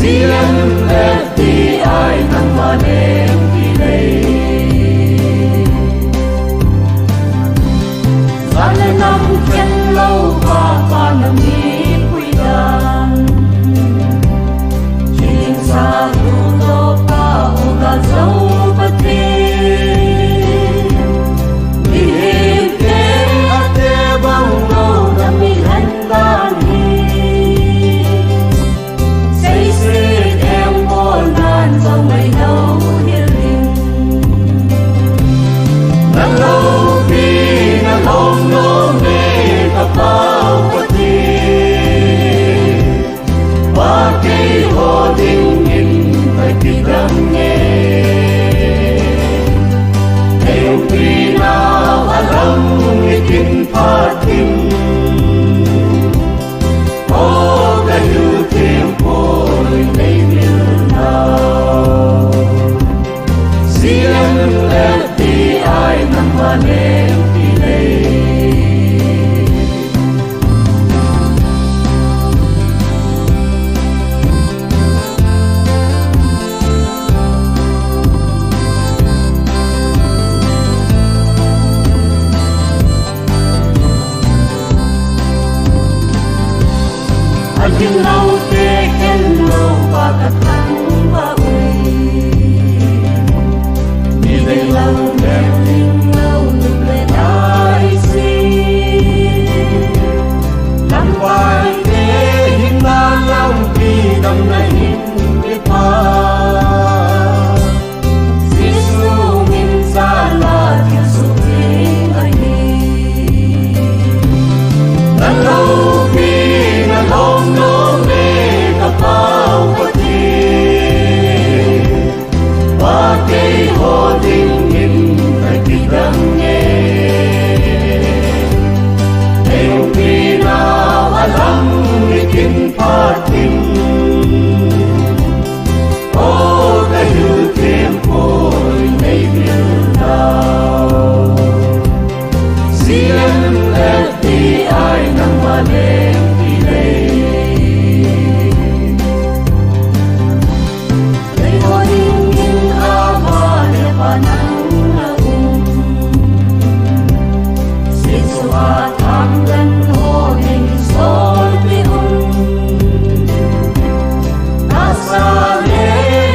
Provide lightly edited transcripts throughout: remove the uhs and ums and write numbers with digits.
CNFDI ng Maneng Pilay. Sana nang kenlaw pa panamit kuidan, Chiling sa tuto pa o gazaw pati. Lihim ate bang no namihan dani, Say em bồn nan dòng ngày đâu hiền linh. Nang lâu pi na long no me kapau pati, Ba cây ho ding in tay kitang nghe. Em pi na alam ikin patim, O kayu tempo nay milnaw. CNFDI ng Maneng Pilay. Ayun lau teken lo pakatang baui, Nilay lau merling lau nuble naisi. Lampay te hinalang bidang na hindi pa, Sisungin sa lahat yung suking ayni. Nalaw pinalong no me kapau pati, Bakay ho dingin ay kitang nge. Ang pinawalang ikin patim, O kayo tempo'y may milnaw. CNFDI ng Maneng Pilay. Kay ho dingin ama ni panang naung, Sinsuat hanggan ho ning solpiun. Nasali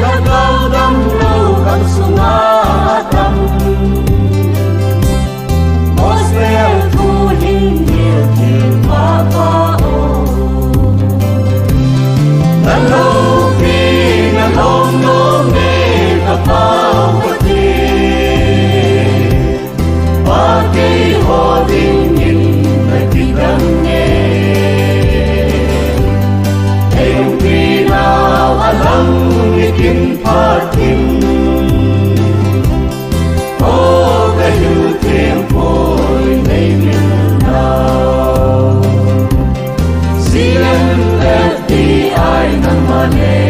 hagaw damlaw kang sungatam, Gospel tuhin hilkin papao. Nalaw pinalong no me kapau pati, Bakay ho dingin ay kitang nge. Ang pinawalang ikin patim, O kayo tempo'y may milnaw. CNFDI ng Maneng